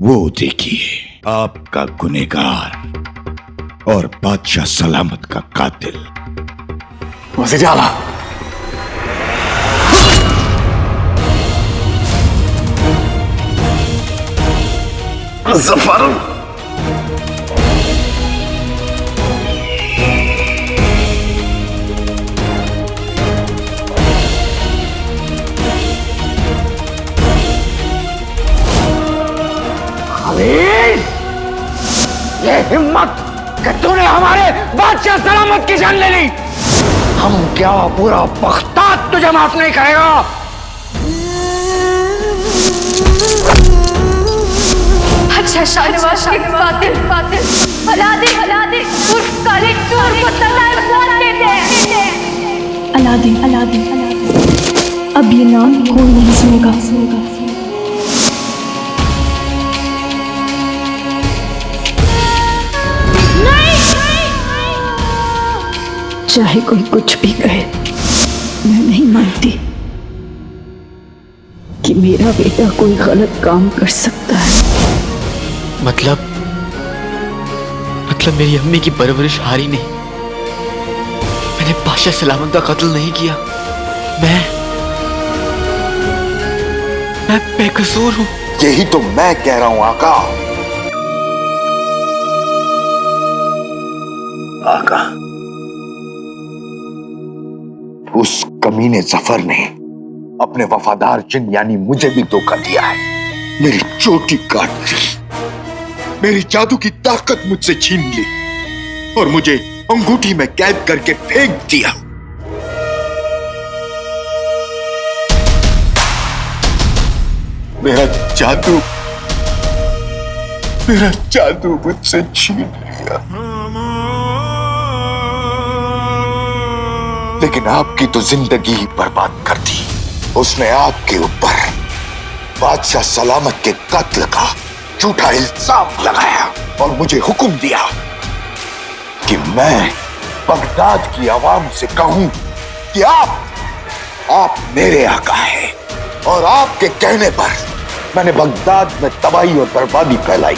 वो देखिए आपका गुनहगार और बादशाह सलामत का कातिल। वज़ीर आला, ज़फ़र, ये हिम्मत कि तूने हमारे बादशाह सलामत की जान ले ली। हम क्या पूरा बगदाद तुझे माफ नहीं करेगा। अच्छा शाहनवाज के कातिल अलादीन उर्फ काले चोर को तलाक देते हैं। अलादीन अब ये नाम कोई नहीं सुनेगा। चाहे कोई कुछ भी कहे, मैं नहीं मानती कि मेरा बेटा कोई गलत काम कर सकता है। मतलब मेरी अम्मी की परवरिश हारी नहीं। मैंने बादशाह सलामत का कत्ल नहीं किया। मैं बेकसूर हूं। यही तो मैं कह रहा हूं आका। आका, उस कमीने जफर ने अपने वफादार जिन यानी मुझे भी धोखा दिया है। मेरी चोटी काट दी, मेरी जादू की ताकत मुझसे छीन ली और मुझे अंगूठी में कैद करके फेंक दिया। मेरा जादू मुझसे छीन लिया। लेकिन आपकी तो जिंदगी ही बर्बाद कर दी। उसने आपके ऊपर बादशाह सलामत के कत्ल का झूठा इल्जाम लगाया और मुझे हुक्म दिया कि मैं बगदाद की आवाम से कहूं कि आप मेरे आका हैं। और आपके कहने पर मैंने बगदाद में तबाही और बर्बादी फैलाई।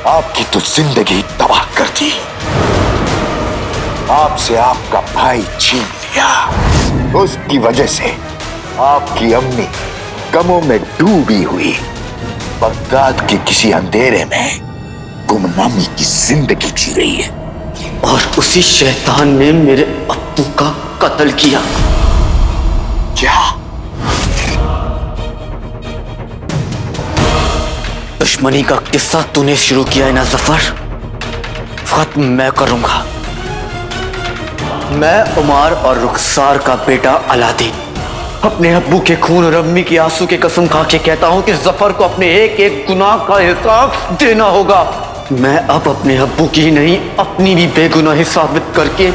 आपकी तो जिंदगी तबाह कर दी। आपसे आपका भाई छीन लिया। उसकी वजह से आपकी अम्मी गमों में डूबी हुई बगदाद के किसी अंधेरे में गुमनामी की जिंदगी जी रही है। और उसी शैतान ने मेरे अब्बू का कत्ल किया। क्या? दुश्मनी का किस्सा तूने शुरू किया है ना जफर, खत्म मैं करूंगा। मैं उमर और रुखसार का बेटा अलादीन अपने अब्बू के खून और अम्मी की आंसू की कसम खा के कहता हूं कि जफर को अपने एक एक गुनाह का हिसाब देना होगा। मैं अब अपने अब्बू की नहीं अपनी भी बेगुनाही साबित करके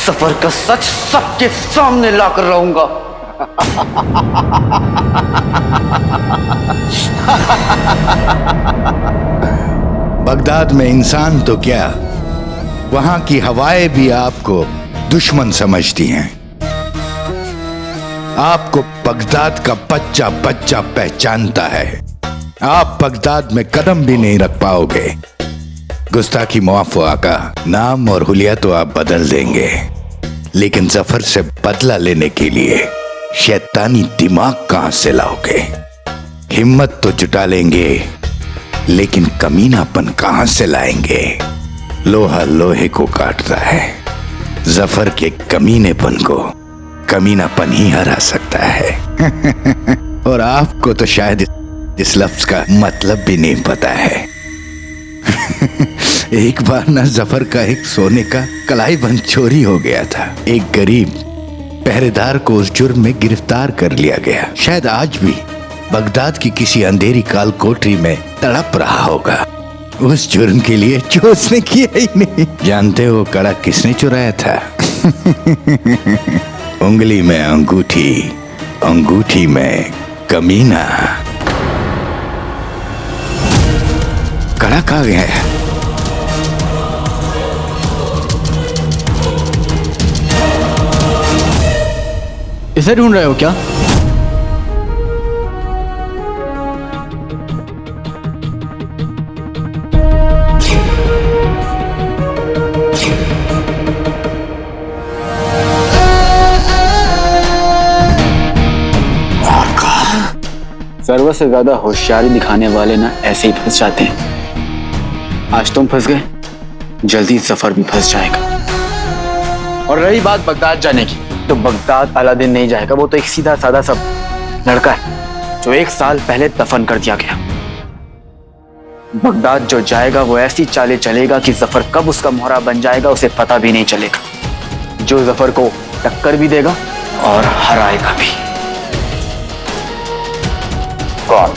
जफर का सच सबके सामने लाकर रहूंगा। बगदाद में इंसान तो क्या, वहां की हवाएं भी आपको दुश्मन समझती हैं। आपको बगदाद का बच्चा बच्चा पहचानता है। आप बगदाद में कदम भी नहीं रख पाओगे। गुस्ताखी मुआफ़ आका, नाम और हुलिया तो आप बदल देंगे, लेकिन जफर से बदला लेने के लिए शैतानी दिमाग कहां से लाओगे? हिम्मत तो जुटा लेंगे, लेकिन कमीनापन कहां से लाएंगे? लोहा लोहे को काटता है। जफर के कमीनेपन को कमीनापन ही हरा सकता है। और आपको तो शायद इस लफ्ज का मतलब भी नहीं पता है। एक बार ना जफर का एक सोने का कलाई बंद चोरी हो गया था। एक गरीब पहरेदार को उस जुर्म में गिरफ्तार कर लिया गया। शायद आज भी बगदाद की किसी अंधेरी काल कोठरी में तड़प रहा होगा उस जुर्म के लिए जो उसने किया ही नहीं। जानते हो कड़ा किसने चुराया था? उंगली में अंगूठी, अंगूठी में कमीना। कड़ा कहाँ गया है? इसे ढूंढ रहे हो क्या? जरूरत से ज्यादा होशियारी दिखाने वाले ना ऐसे ही फंस जाते हैं। आज तुम फंस गए, जल्दी जफर भी फंस जाएगा। और रही बात बगदाद जाने की, तो बगदाद अलादीन नहीं जाएगा। वो तो एक सीधा साधा सा लड़का है जो 1 साल पहले दफन कर दिया गया। बगदाद जो जाएगा वो ऐसी चालें चलेगा कि जफर कब उसका मोहरा बन जाएगा उसे पता भी नहीं चलेगा। जो जफर को टक्कर भी देगा और हराएगा भी। कौन?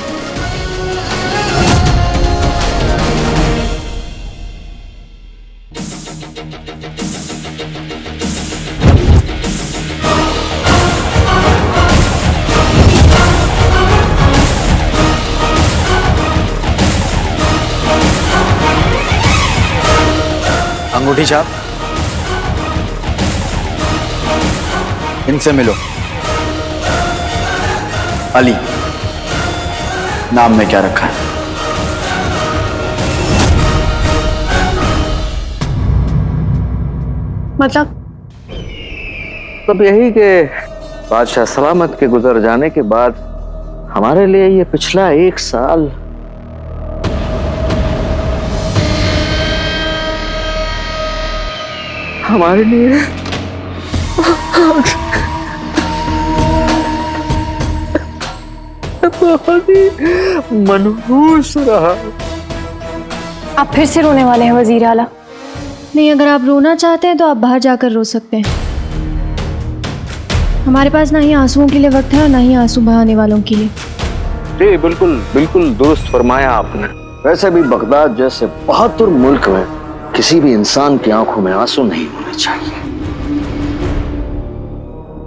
अंगूठी छाप, इनसे मिलो। अली नाम में क्या रखा है? मतलब यही कि बादशाह सलामत के गुजर जाने के बाद हमारे लिए ये पिछला 1 साल हमारे लिए बहुत ही मनहूस रहा। आप फिर से रोने वाले हैं वजीर आला? नहीं, अगर आप रोना चाहते हैं तो आप बाहर जाकर रो सकते हैं। हमारे पास ना ही आंसुओं के लिए वक्त है और ना ही आंसू बहाने वालों के लिए। जी बिल्कुल बिल्कुल दुरुस्त फरमाया आपने। वैसे भी बगदाद जैसे बहादुर मुल्क में किसी भी इंसान की आंखों में आंसू नहीं होने चाहिए।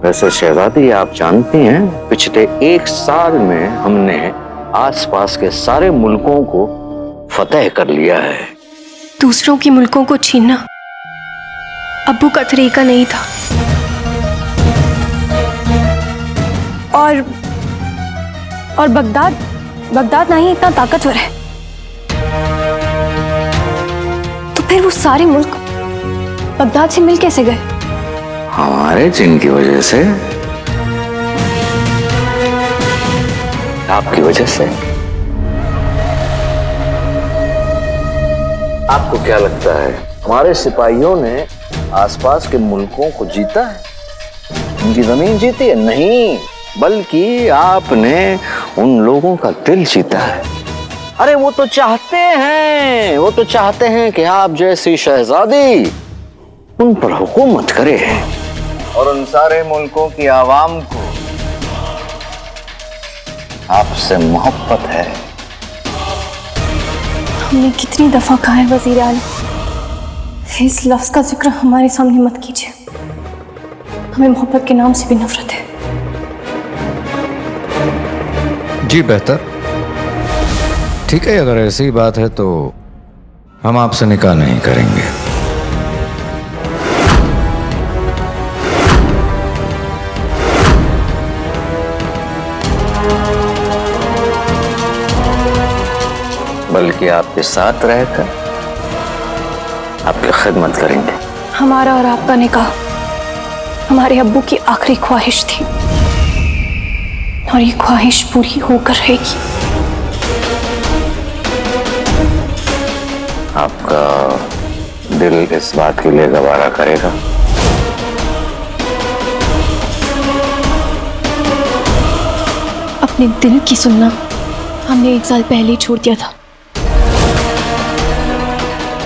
वैसे शहजादी, आप जानती हैं पिछले 1 साल में हमने आसपास के सारे मुल्कों को फतेह कर लिया है। दूसरों के मुल्कों को छीनना अब्बू का तरीका नहीं था। और बगदाद ना ही इतना ताकतवर है, तो फिर वो सारे मुल्क बगदाद से मिल कैसे गए? हमारे जिन की वजह से, आपकी वजह से। आपको क्या लगता है हमारे सिपाहियों ने आसपास के मुल्कों को जीता है? उनकी जमीन जीती है? नहीं, बल्कि आपने उन लोगों का दिल जीता है। अरे वो तो चाहते हैं कि आप जैसी शहजादी उन पर हुकूमत करे और उन सारे मुल्कों की आवाम को आपसे मोहब्बत है। हमने कितनी दफा कहा है वजीर आला, इस लफ्ज का जिक्र हमारे सामने मत कीजिए। हमें मोहब्बत के नाम से भी नफरत है। जी बेहतर, ठीक है। अगर ऐसी बात है तो हम आपसे निकाह नहीं करेंगे। बल्कि आपके साथ रहकर आपकी खिदमत करेंगे। हमारा और आपका निकाह हमारे अब्बू की आखिरी ख्वाहिश थी और ये ख्वाहिश पूरी होकर रहेगी। आपका दिल इस बात के लिए गवारा करेगा? अपने दिल की सुनना हमने 1 साल पहले ही छोड़ दिया था।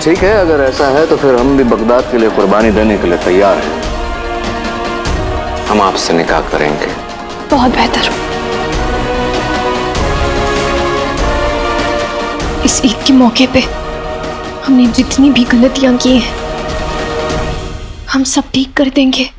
ठीक है, अगर ऐसा है तो फिर हम भी बगदाद के लिए कुर्बानी देने के लिए तैयार हैं। हम आपसे निकाह करेंगे। बहुत बेहतर। इस ईद के मौके पे हमने जितनी भी गलतियां की हैं हम सब ठीक कर देंगे।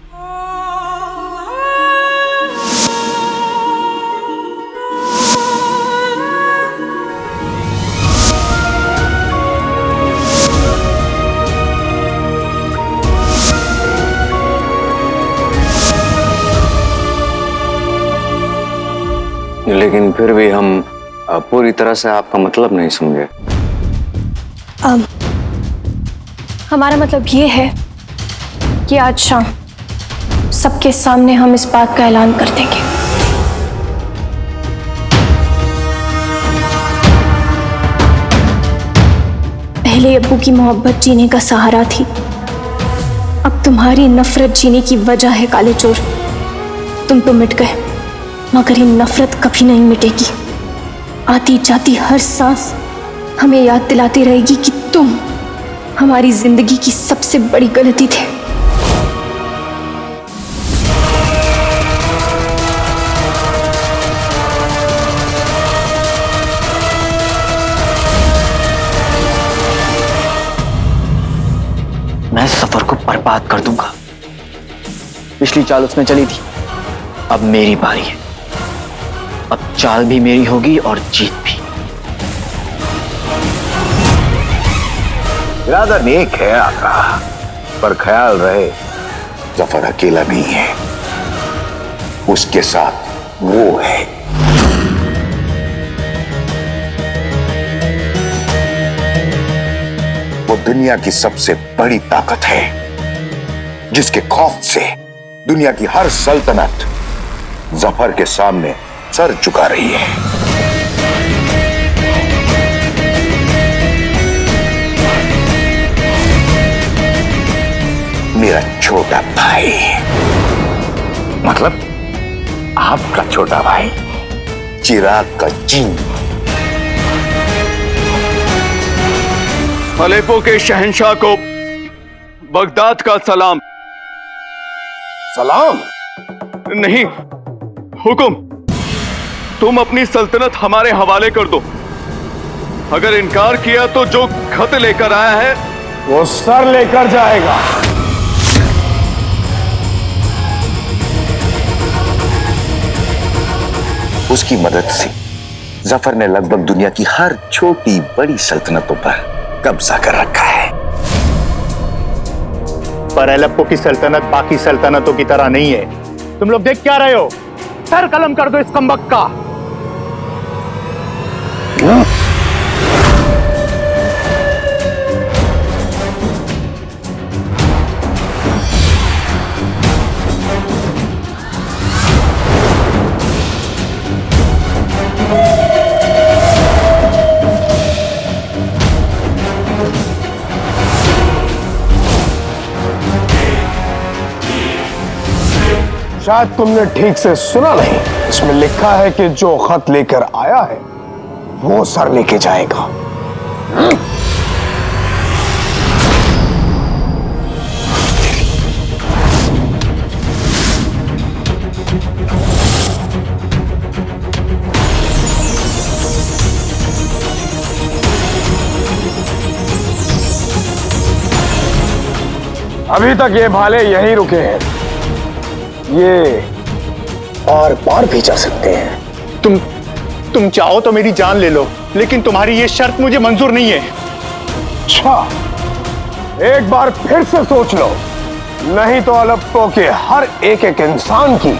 लेकिन फिर भी हम पूरी तरह से आपका मतलब नहीं समझे। हमारा मतलब ये है कि आज शाम सबके सामने हम इस बात का ऐलान कर देंगे पहले अब्बू की मोहब्बत जीने का सहारा थी, अब तुम्हारी नफरत जीने की वजह है काले चोर। तुम तो मिट गए, मगर ये नफरत कभी नहीं मिटेगी। आती जाती हर सांस हमें याद दिलाती रहेगी कि तुम हमारी जिंदगी की सबसे बड़ी गलती थे। मैं सफर को बर्बाद कर दूंगा। पिछली चाल उसने चली थी, अब मेरी बारी है। अब चाल भी मेरी होगी और जीत भी। इरादा नेक है आका, पर ख्याल रहे जफर अकेला नहीं है, उसके साथ वो है। वो दुनिया की सबसे बड़ी ताकत है, जिसके खौफ से दुनिया की हर सल्तनत जफर के सामने सर झुका रही है। मेरा छोटा भाई, मतलब आपका छोटा भाई, चिराग का जीन। अलेपो के शहंशाह को बगदाद का सलाम। सलाम? नहीं, हुक्म। तुम अपनी सल्तनत हमारे हवाले कर दो। अगर इनकार किया तो जो खत लेकर आया है वो सर लेकर जाएगा। उसकी मदद से जफर ने लगभग दुनिया की हर छोटी बड़ी सल्तनतों पर कब्जा कर रखा है। पर एलेप्पो की सल्तनत बाकी सल्तनतों की तरह नहीं है। तुम लोग देख क्या रहे हो? सर कलम कर दो इस कमबख्त का। शायद तुमने ठीक से सुना नहीं। इसमें लिखा है कि जो खत लेकर आया है वो सर लेके जाएगा। अभी तक ये भाले यहीं रुके हैं, ये आर पार भी जा सकते हैं। तुम चाहो तो मेरी जान ले लो, लेकिन तुम्हारी ये शर्त मुझे मंजूर नहीं है। अच्छा, एक बार फिर से सोच लो, नहीं तो अलेप्पो के हर एक एक इंसान की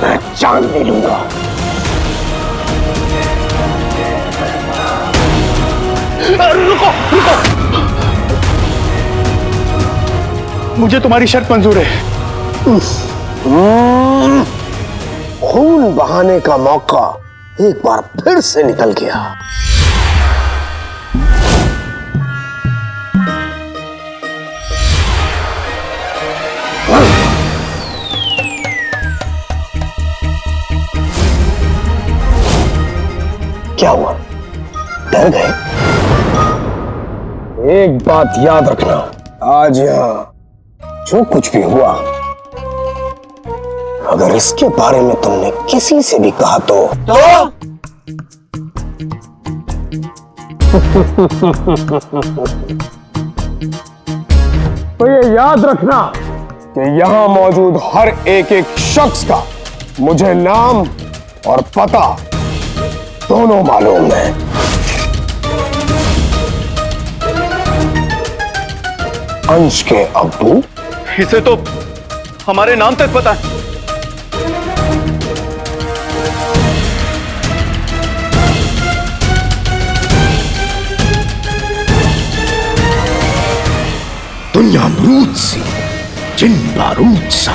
मैं जान ले लूंगा। रुको रुको, मुझे तुम्हारी शर्त मंजूर है। खून बहाने का मौका एक बार फिर से निकल गया। क्या हुआ? डर गए? एक बात याद रखना, आज यहां जो कुछ भी हुआ, अगर इसके बारे में तुमने किसी से भी कहा तो तो ये याद रखना कि यहां मौजूद हर एक एक शख्स का मुझे नाम और पता दोनों मालूम है। अंश के अब्बू, इसे तो हमारे नाम तक पता है। दुनिया अमरूद सी, जिन बारूद सा।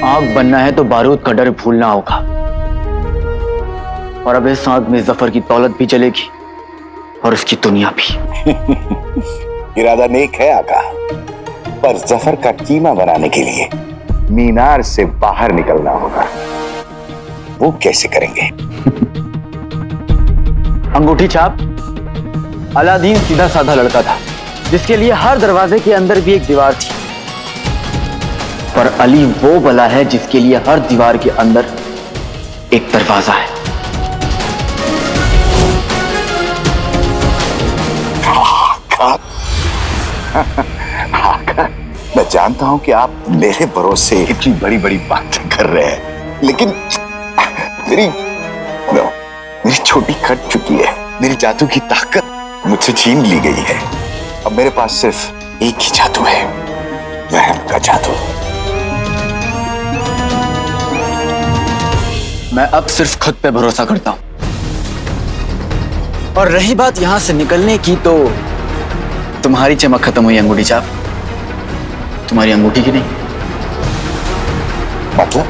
आग बनना है तो बारूद का डर भूलना होगा। और अब इस आग में जफर की दौलत भी जलेगी और उसकी दुनिया भी। इरादा नेक है आका, पर जफर का कीमा बनाने के लिए मीनार से बाहर निकलना होगा। वो कैसे करेंगे? अंगूठी छाप अलादीन सीधा साधा लड़का था, जिसके लिए हर दरवाजे के अंदर भी एक दीवार थी। पर अली वो बला है जिसके लिए हर दीवार के अंदर एक दरवाजा है। आका, मैं जानता हूं कि आप मेरे भरोसे इतनी बड़ी बड़ी बातें कर रहे हैं, लेकिन मेरी छोटी कट चुकी है। मेरी जादू की ताकत मुझसे छीन ली गई है। अब मेरे पास सिर्फ एक ही जादू है, वहम का जादू। मैं अब सिर्फ खुद पे भरोसा करता हूं। और रही बात यहां से निकलने की, तो तुम्हारी चमक खत्म हुई अंगूठी छाप, तुम्हारी अंगूठी की नहीं। मतलब?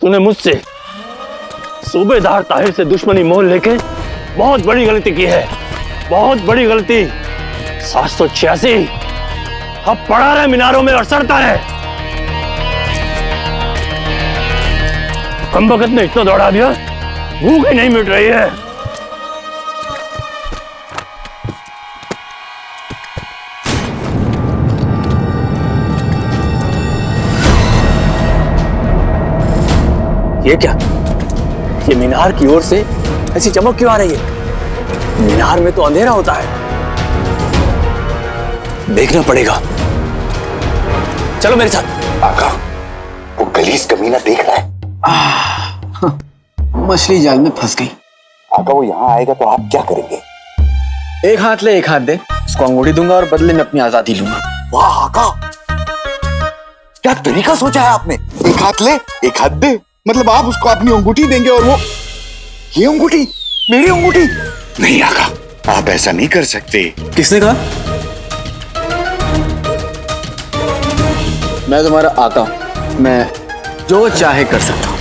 तूने मुझसे सूबेदार ताहिर से दुश्मनी मोल लेके बहुत बड़ी गलती की है, बहुत बड़ी गलती। 786 अब पड़ा रहे मीनारों में और सड़ता रहे। कम वक्त ने इतना दौड़ा दिया, भूख ही नहीं मिट रही है। ये क्या? ये मीनार की ओर से ऐसी चमक क्यों आ रही है? मीनार में तो अंधेरा होता है। देखना पड़ेगा। चलो मेरे साथ। आका, वो गलीस कमीना देख रहा है। मछली जाल में फंस गई। आका, वो यहाँ आएगा तो आप क्या करेंगे? एक हाथ ले एक हाथ दे, उसको अंगूठी दूंगा और बदले में अपनी आजादी लूंगा। वाह आका, क्या तरीका सोचा है आपने। एक हाथ ले एक हाथ दे, मतलब आप उसको अपनी अंगूठी देंगे और वो ये अंगूठी मेरी अंगूठी? नहीं आका, आप ऐसा नहीं कर सकते। किसने कहा? मैं तुम्हारा आका हूं, मैं जो चाहे कर सकता हूं।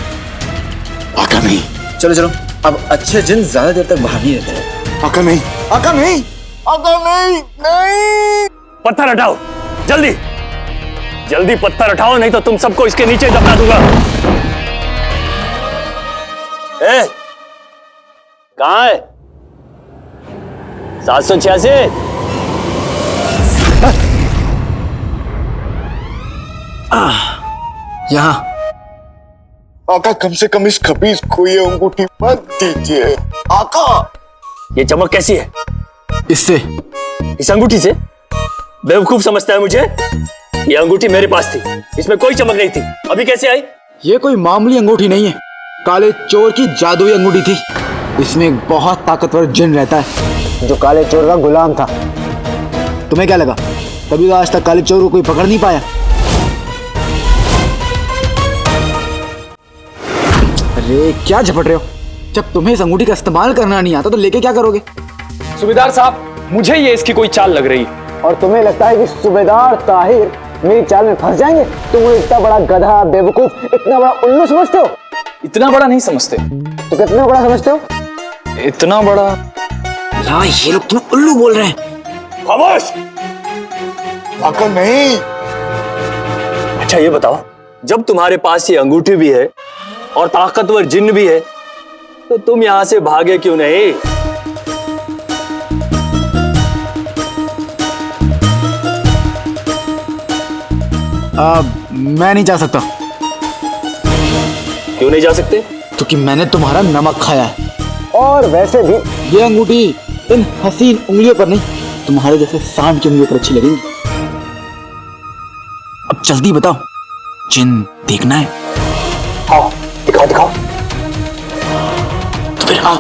आका नहीं। चलो चलो, अब अच्छे जिन ज्यादा देर तक बाहर नहीं रहते। आका नहीं, आका नहीं, आका नहीं, नहीं। पत्थर हटाओ, जल्दी जल्दी पत्थर हटाओ, नहीं तो तुम सबको इसके नीचे दबा दूंगा। कहां है 786? यहां। आका, कम से कम इस खबीज को ये अंगूठी मत दीजिए। आका, ये चमक कैसी है? इससे, इस अंगूठी से? बेवकूफ समझता है मुझे? ये अंगूठी मेरे पास थी, इसमें कोई चमक नहीं थी, अभी कैसे आई? ये कोई मामूली अंगूठी नहीं है, काले चोर की जादुई अंगूठी थी। इसमें एक बहुत ताकतवर जिन रहता है जो काले चोर का गुलाम था। तुम्हें क्या लगा कभी तो आज तक काले चोर को कोई पकड़ नहीं पाया? अरे क्या झपट रहे हो? जब तुम्हें इस अंगूठी का इस्तेमाल करना नहीं आता तो लेके क्या करोगे? सूबेदार साहब, मुझे ये इसकी कोई चाल लग रही। और तुम्हें लगता है कि सूबेदार ताहिर मेरी चाल में फंस जाएंगे? तुम इतना बड़ा गधा, बेवकूफ, इतना बड़ा उल्लू समझते हो? इतना बड़ा नहीं समझते। तो कितना बड़ा समझते हो? इतना बड़ा। हाँ, ये लोग तुम्हें उल्लू बोल रहे हैं। खामोश। आका नहीं। अच्छा ये बताओ, जब तुम्हारे पास ये अंगूठी भी है और ताकतवर जिन्न भी है, तो तुम यहां से भागे क्यों नहीं? मैं नहीं जा सकता। क्यों नहीं जा सकते? क्योंकि मैंने तुम्हारा नमक खाया है। और वैसे भी ये अंगूठी इन हसीन उंगलियों पर नहीं, तुम्हारे जैसे सांड की उंगलियों पर अच्छी लगेगी। अब जल्दी बताओ, जिन देखना है? आओ, दिखाओ दिखाओ। तो फिर आओ।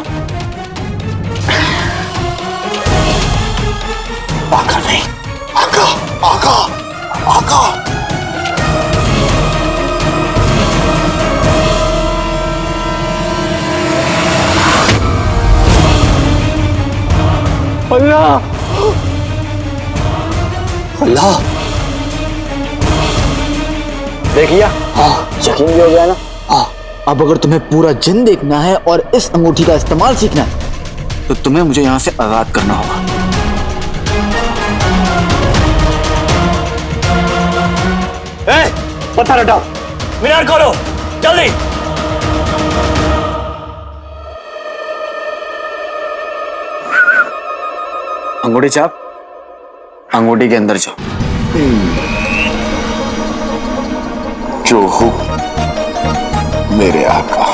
आका नहीं, आका, आका। अल्लाह अल्लाह। देख लिया? हाँ यकीन भी हो गया ना? हाँ। अब अगर तुम्हें पूरा जिन देखना है और इस अंगूठी का इस्तेमाल सीखना है तो तुम्हें मुझे यहाँ से आजाद करना होगा। पत्थर हटाओ, मीनार खोलो जल्दी। अंगूठी छाप, अंगूठी के अंदर जाओ। जो हुक्म मेरे आका।